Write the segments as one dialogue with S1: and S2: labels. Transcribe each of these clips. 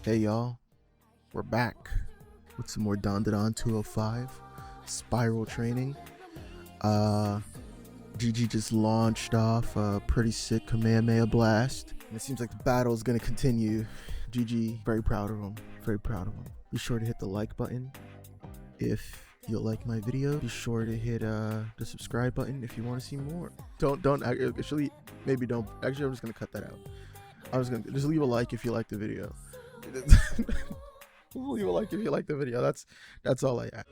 S1: Hey y'all, we're back with some more DanDaDan 205 spiral training. Jiji just launched off a pretty sick Kamehameha blast, and it seems like the battle is gonna continue. Jiji, very proud of him, very proud of him. Be sure to hit the like button if you like my video. Be sure to hit the subscribe button if you want to see more. Don't actually, maybe don't. Actually, I'm just gonna cut that out. I was gonna just leave a like if you like the video. Leave a like if you like the video. That's all I ask.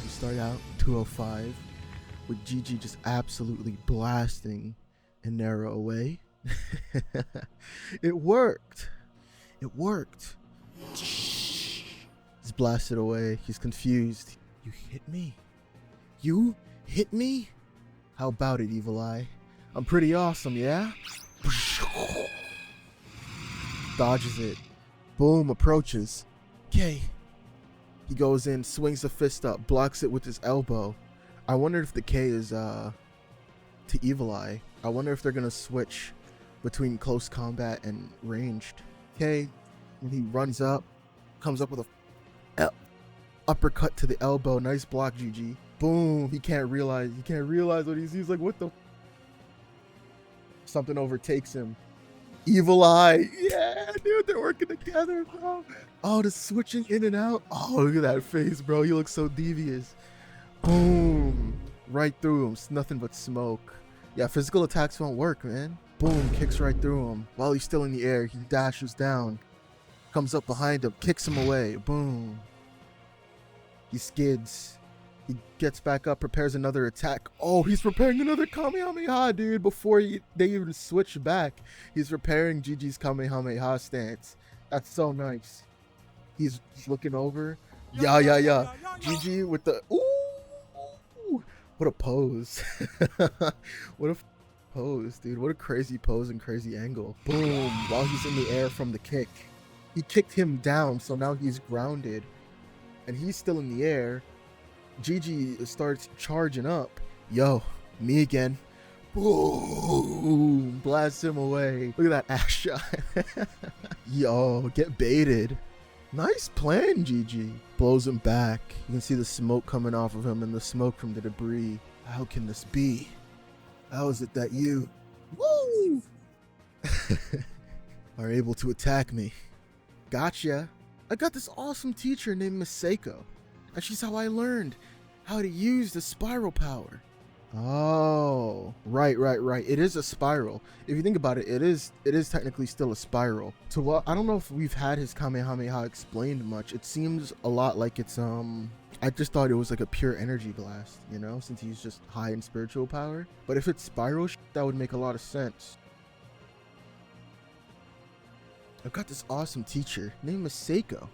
S1: We start out 205 with Jiji just absolutely blasting Enenra away. It worked. It worked. He's blasted away. He's confused. You hit me? You hit me? How about it, Evil Eye? I'm pretty awesome, yeah? Dodges it. Boom, approaches. Okay. He goes in, swings the fist up, blocks it with his elbow. I wonder if the K is to Evil Eye. I wonder if they're gonna switch between close combat and ranged. Okay, and he runs up, comes up with a uppercut to the elbow. Nice block, Jiji. Boom. He can't realize what he sees. Like, what the? Something overtakes him. Evil Eye. Yeah, dude, they're working together, bro. Oh, the switching in and out. Oh, look at that face, bro. He looks so devious. Boom. Right through him. It's nothing but smoke. Yeah, physical attacks won't work, man. Boom, kicks right through him. While he's still in the air, he dashes down. Comes up behind him, kicks him away. Boom. He skids. He gets back up, prepares another attack. Oh, he's preparing another Kamehameha, dude. Before they even switch back, he's preparing Jiji's Kamehameha stance. That's so nice. He's looking over. Yeah. Jiji with the... Ooh! What a pose. What a pose, dude. What a crazy pose and crazy angle. Boom. While he's in the air from the kick. He kicked him down, so now he's grounded. And he's still in the air. Jiji starts charging up. Yo, me again. Boom. Blasts him away. Look at that ass shot. Yo, get baited. Nice plan, Jiji. Blows him back. You can see the smoke coming off of him and the smoke from the debris. How can this be? How is it that you woo are able to attack me? Gotcha. I got this awesome teacher named Miss Seiko, and she's how I learned how to use the spiral power. Oh, right. It is a spiral. If you think about it, it is technically still a spiral. So, well, I don't know if we've had his Kamehameha explained much. It seems a lot like it's I just thought it was like a pure energy blast, you know, since he's just high in spiritual power. But if it's spiral, that would make a lot of sense. I've got this awesome teacher named Miss Seiko,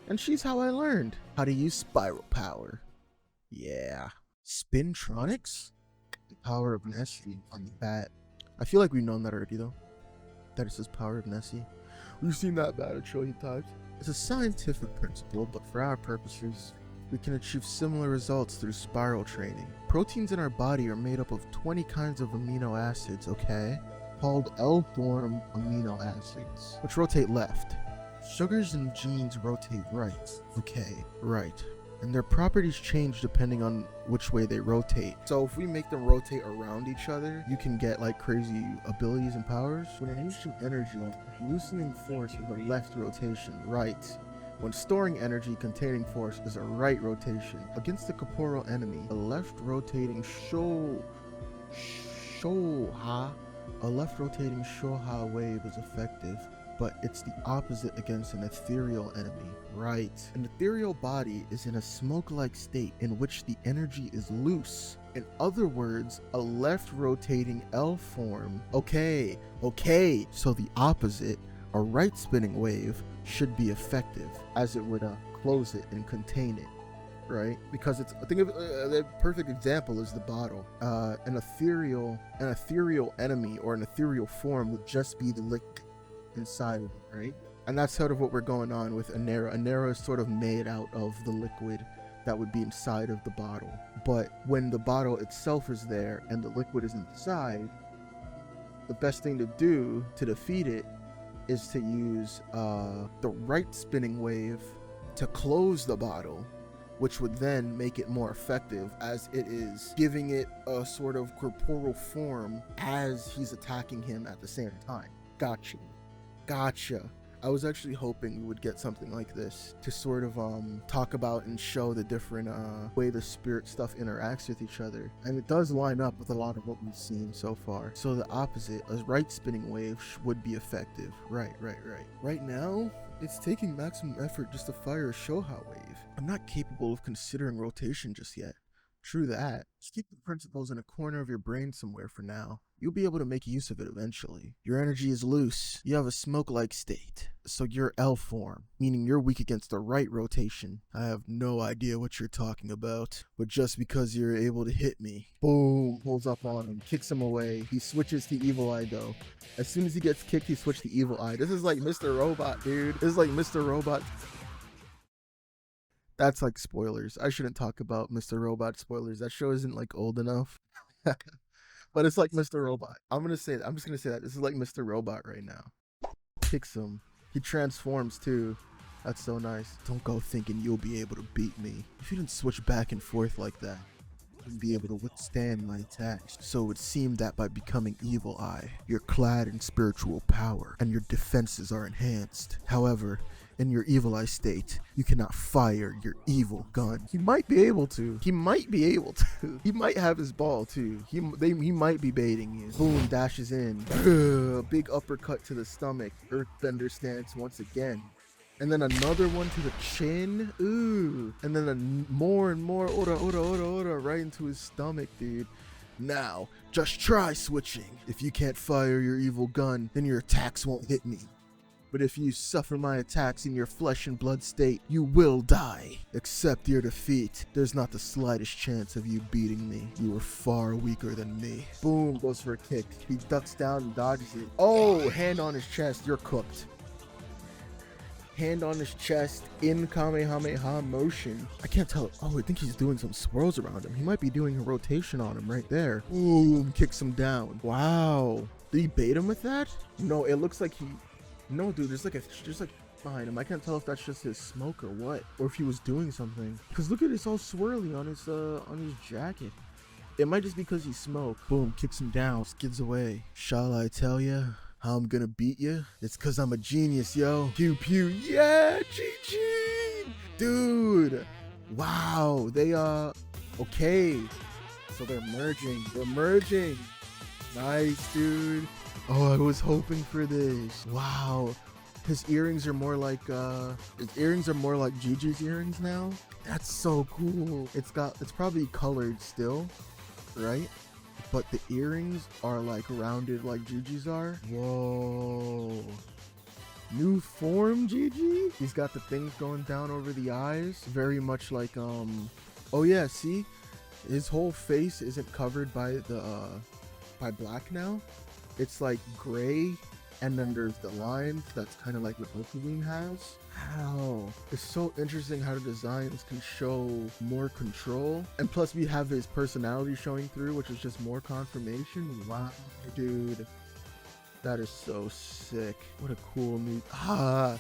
S1: and she's how I learned how to use spiral power. Yeah. Spintronics? The power of Nessie on the bat. I feel like we've known that already, though. That it says power of Nessie. We've seen that bat a trillion times. It's a scientific principle, but for our purposes, we can achieve similar results through spiral training. Proteins in our body are made up of 20 kinds of amino acids, okay? Called L-form amino acids, which rotate left. Sugars and genes rotate right. Okay, right. And their properties change depending on which way they rotate. So if we make them rotate around each other, you can get like crazy abilities and powers. When unleashing energy, loosening force with a left rotation, right. When storing energy, containing force is a right rotation. Against the corporeal enemy, a left rotating shoha wave is effective, but it's the opposite against an ethereal enemy. Right. An ethereal body is in a smoke-like state in which the energy is loose. In other words, a left rotating L form. Okay. So the opposite, a right spinning wave, should be effective, as it would close it and contain it. Right? Because it's, I think of the perfect example is the bottle. An ethereal enemy or an ethereal form would just be the inside of it, right? And that's sort of what we're going on with Enenra. Enenra is sort of made out of the liquid that would be inside of the bottle. But when the bottle itself is there and the liquid is inside, the best thing to do to defeat it is to use the right spinning wave to close the bottle, which would then make it more effective, as it is giving it a sort of corporeal form as he's attacking him at the same time. Gotcha. I was actually hoping we would get something like this to sort of talk about and show the different way the spirit stuff interacts with each other. And it does line up with a lot of what we've seen so far. So the opposite, a right spinning wave would be effective. Right. Right now, it's taking maximum effort just to fire a Shoha wave. I'm not capable of considering rotation just yet. True that. Just keep the principles in a corner of your brain somewhere for now. You'll be able to make use of it eventually. Your energy is loose. You have a smoke-like state. So you're L form, meaning you're weak against the right rotation. I have no idea what you're talking about, but just because you're able to hit me. Boom, pulls up on him, kicks him away. He switches to Evil Eye though. As soon as he gets kicked, he switched to Evil Eye. This is like Mr. Robot, dude. This is like Mr. Robot. That's like spoilers. I shouldn't talk about Mr. Robot spoilers. That show isn't like old enough. But it's like Mr. Robot. I'm just gonna say that. This is like Mr. Robot right now. Kicks him. He transforms too. That's so nice. Don't go thinking you'll be able to beat me. If you didn't switch back and forth like that, you wouldn't be able to withstand my attacks. So it would seem that by becoming Evil Eye, you're clad in spiritual power and your defenses are enhanced. However, in your Evil Eye state, you cannot fire your evil gun. He might be able to. He might have his ball too. He might be baiting you. Boom, dashes in. Big uppercut to the stomach. Earthbender stance once again. And then another one to the chin. Ooh. And then more and more ora right into his stomach, dude. Now, just try switching. If you can't fire your evil gun, then your attacks won't hit me. But if you suffer my attacks in your flesh and blood state, you will die. Accept your defeat. There's not the slightest chance of you beating me. You are far weaker than me. Boom, goes for a kick. He ducks down and dodges it. Oh, hand on his chest. You're cooked. Hand on his chest in Kamehameha motion. I can't tell. Oh, I think he's doing some swirls around him. He might be doing a rotation on him right there. Boom, kicks him down. Wow. Did he bait him with that? No, it looks like he... No, dude, there's like behind him. I can't tell if that's just his smoke or what, or if he was doing something. Cause look at it, it's all swirly on his jacket. It might just be because he smoked. Boom, kicks him down, skids away. Shall I tell ya how I'm gonna beat you? It's cause I'm a genius, yo. Pew pew, yeah, Jiji, dude. Wow, they okay. So they're merging. Nice, dude. Oh, I was hoping for this. Wow. His earrings are more like Jiji's earrings now. That's so cool. It's probably colored still, right? But the earrings are like rounded like Jiji's are. Whoa. New form, Jiji? He's got the things going down over the eyes. Very much like oh yeah, see? His whole face isn't covered by black now. It's like gray, and then there's the lines. That's kind of like what Okugawa has. Wow, it's so interesting how the designs can show more control, and plus we have his personality showing through, which is just more confirmation. Wow, dude, that is so sick. What a cool new I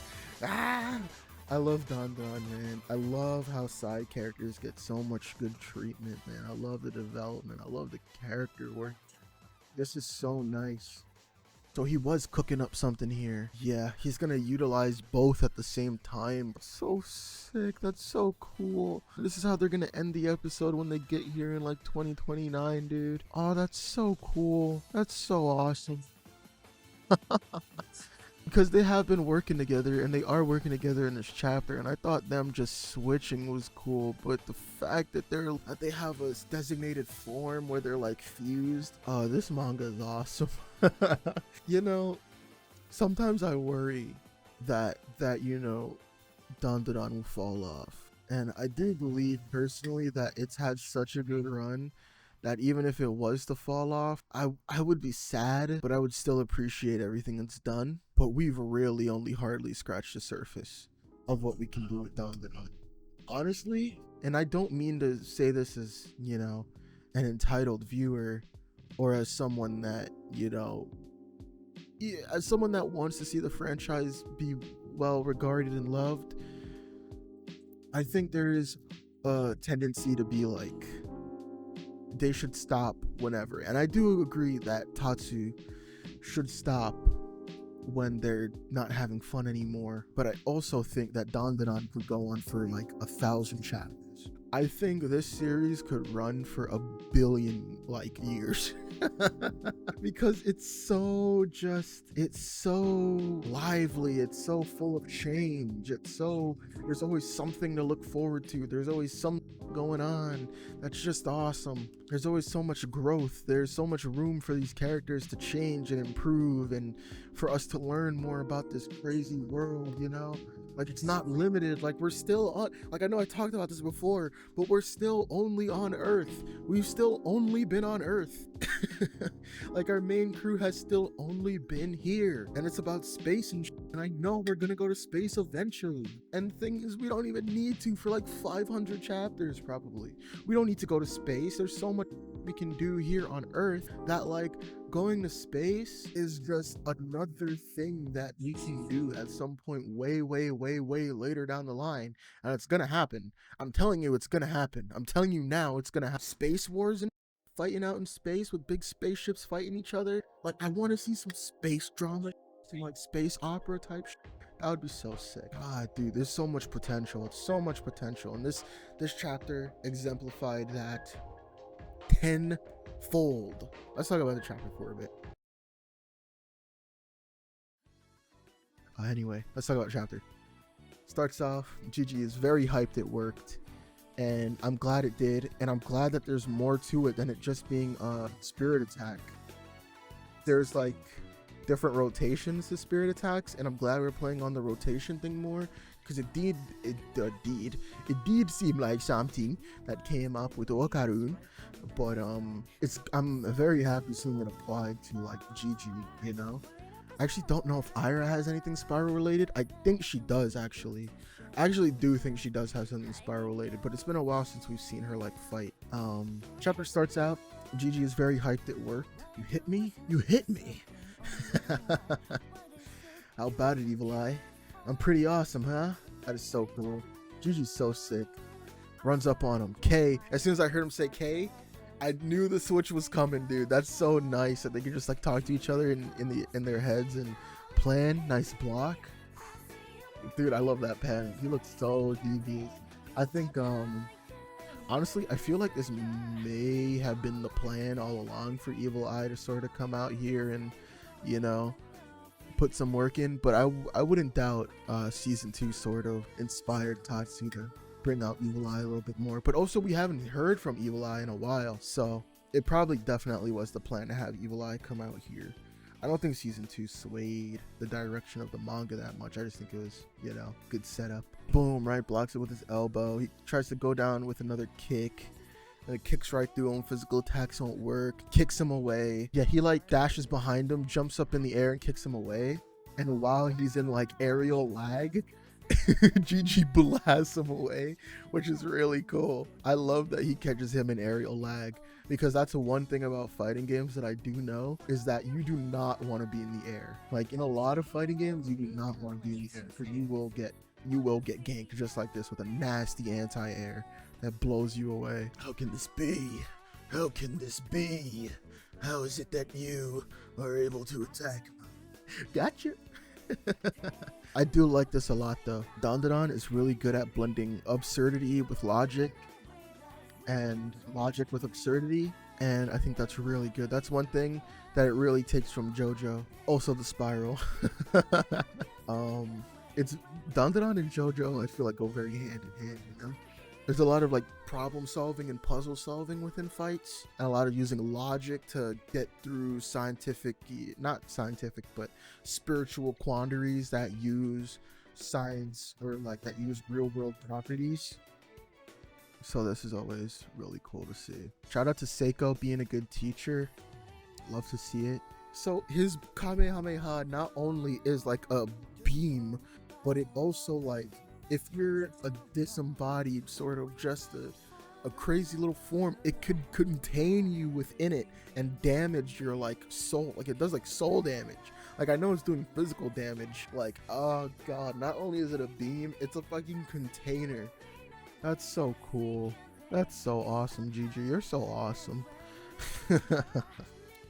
S1: love DanDaDan, man. I love how side characters get so much good treatment, man. I love the development. I love the character work. This is so nice. So he was cooking up something here. Yeah, he's gonna utilize both at the same time. So sick. That's so cool. This is how they're gonna end the episode when they get here in like 2029, dude. Oh, that's so cool. That's so awesome. Because they have been working together, and they are working together in this chapter, and I thought them just switching was cool, but the fact that they have a designated form where they're like fused, oh, this manga is awesome. You know, sometimes I worry that you know, DanDaDan will fall off, and I do believe personally that it's had such a good run that even if it was to fall off, I would be sad, but I would still appreciate everything that's done. But we've really only hardly scratched the surface of what we can do with DanDaDan. Honestly, and I don't mean to say this as, you know, an entitled viewer or as someone that, you know, as someone that wants to see the franchise be well regarded and loved. I think there is a tendency to be like, they should stop whenever. And I do agree that Tatsu should stop when they're not having fun anymore. But I also think that DanDaDan could go on for like 1,000 chapters. I think this series could run for 1 billion like years. Because it's so lively, it's so full of change, there's always something to look forward to, there's always something going on that's just awesome, there's always so much growth, there's so much room for these characters to change and improve and for us to learn more about this crazy world, you know? Like, it's not limited. Like, we're still on, like, I know I talked about this before, but we're still only on Earth. We've still only been on Earth. Like, our main crew has still only been here, and it's about space and I know we're gonna go to space eventually. And the thing is, we don't even need to for like 500 chapters probably. We don't need to go to space. There's so much we can do here on Earth that, like, going to space is just another thing that we can do at some point way later down the line, and it's gonna happen. I'm telling you, it's gonna happen. I'm telling you now, it's gonna have space wars and fighting out in space with big spaceships fighting each other. Like, I want to see some space drama, some like space opera type shit. That would be so sick. Ah, dude, there's so much potential. It's so much potential, and this chapter exemplified that tenfold. Let's talk about the chapter for a bit. Anyway, let's talk about chapter. Starts off, Jiji is very hyped it worked, and I'm glad it did, and I'm glad that there's more to it than it just being a spirit attack. There's like different rotations to spirit attacks, and I'm glad we're playing on the rotation thing more, because it did seem like something that came up with Okarun, but I'm very happy seeing it applied to like Jiji, you know. I actually don't know if Ira has anything spiral related. I think she does actually. I actually do think she does have something spiral related, but it's been a while since we've seen her like fight. Chapter starts out, Jiji is very hyped it worked. You hit me? You hit me! How about it, Evil Eye? I'm pretty awesome, huh? That is so cool. Jiji's so sick. Runs up on him. K. As soon as I heard him say K, I knew the switch was coming, dude. That's so nice that they can just like talk to each other in their heads and plan. Nice block. Dude, I love that pen. He looks so devious. I think honestly, I feel like this may have been the plan all along for Evil Eye to sort of come out here and, you know, put some work in, but I wouldn't doubt season 2 sort of inspired Tatsu to bring out Evil Eye a little bit more. But also, we haven't heard from Evil Eye in a while, so it probably definitely was the plan to have Evil Eye come out here. I don't think season 2 swayed the direction of the manga that much. I just think it was, you know, good setup. Boom, right, blocks it with his elbow. He tries to go down with another kick, and it kicks right through him. Physical attacks won't work. Kicks him away. Yeah, he like dashes behind him, jumps up in the air and kicks him away. And while he's in like aerial lag, Jiji blasts him away, which is really cool. I love that he catches him in aerial lag, because that's the one thing about fighting games that I do know, is that you do not want to be in the air. Like, in a lot of fighting games, you do not want to be in the air, because you will get ganked just like this with a nasty anti-air that blows you away. How can this be? How can this be? How is it that you are able to attack me? Gotcha. I do like this a lot though. DanDaDan is really good at blending absurdity with logic and logic with absurdity, and I think that's really good. That's one thing that it really takes from JoJo. Also the spiral. It's DanDaDan and JoJo, I feel like, go very hand in hand, you know? There's a lot of like problem solving and puzzle solving within fights, and a lot of using logic to get through not scientific, but spiritual quandaries that use science or like that use real world properties. So this is always really cool to see. Shout out to Seiko being a good teacher. Love to see it. So his Kamehameha not only is like a beam, but it also, like, if you're a disembodied sort of just a crazy little form, it could contain you within it and damage your like soul. Like, it does like soul damage. Like, I know it's doing physical damage. Like, oh god, not only is it a beam, it's a fucking container. That's so cool. That's so awesome, Jiji. You're so awesome.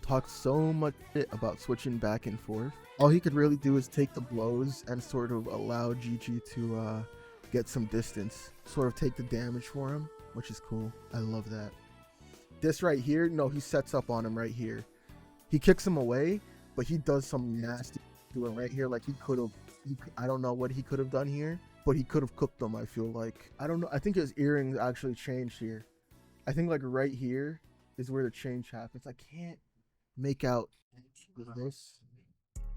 S1: Talked so much shit about switching back and forth. All he could really do is take the blows and sort of allow Jiji to get some distance. Sort of take the damage for him, which is cool. I love that. This right here, no, he sets up on him right here. He kicks him away, but he does some nasty doing right here. Like, he could have, I don't know what he could have done here, but he could have cooked them, I feel like. I don't know. I think his earrings actually changed here. I think like right here is where the change happens. I can't make out this,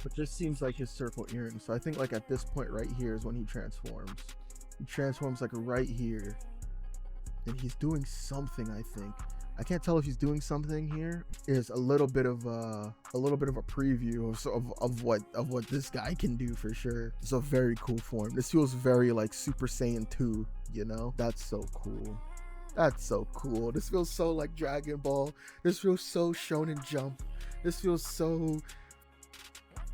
S1: but just seems like his circle earrings. So I think like at this point right here is when he transforms. He transforms like right here, and he's doing something. I think I can't tell if he's doing something here. Is a little bit of a preview of what this guy can do for sure. It's a very cool form. This feels very like Super Saiyan 2, you know? That's so cool. That's so cool. This feels so like Dragon Ball. This feels so Shonen Jump. This feels so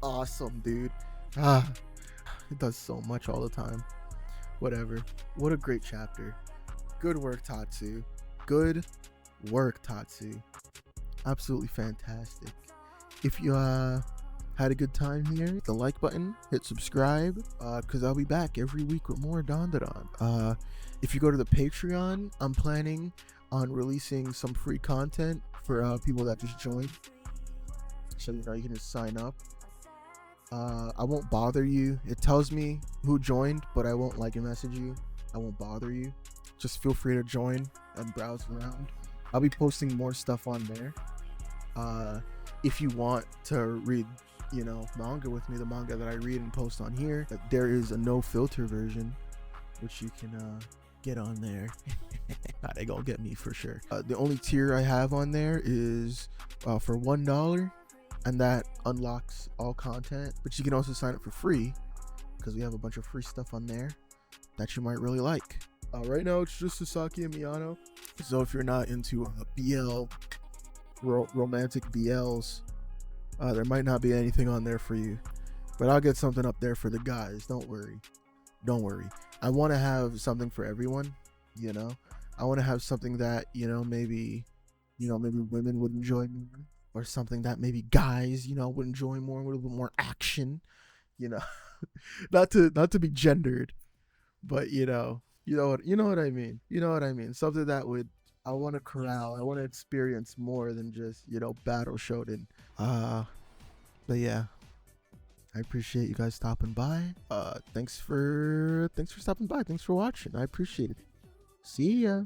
S1: awesome, dude. It does so much all the time. Whatever. What a great chapter. Good work, Tatsu. Good work, Tatsu. Absolutely fantastic. If you had a good time here, hit the like button, hit subscribe, because I'll be back every week with more DanDaDan. If you go to the Patreon, I'm planning on releasing some free content for people that just joined. So, you know, you can just sign up. I won't bother you. It tells me who joined, but I won't like and message you. I won't bother you. Just feel free to join and browse around. I'll be posting more stuff on there. If you want to read, you know, manga with me, the manga that I read and post on here, there is a no filter version, which you can get on there. They gonna get me for sure. The only tier I have on there is for $1, and that unlocks all content, but you can also sign up for free because we have a bunch of free stuff on there that you might really like. Right now it's just Sasaki and Miyano, so if you're not into BL romantic BLs, there might not be anything on there for you, but I'll get something up there for the guys. Don't worry. I want to have something for everyone, you know. I want to have something that, maybe women would enjoy more, or something that maybe guys, would enjoy more, a little bit more action, not to be gendered, but you know what I mean. Something that I want to corral. I want to experience more than just, battle shonen. But yeah, I appreciate you guys stopping by. Thanks for stopping by. Thanks for watching. I appreciate it. See ya.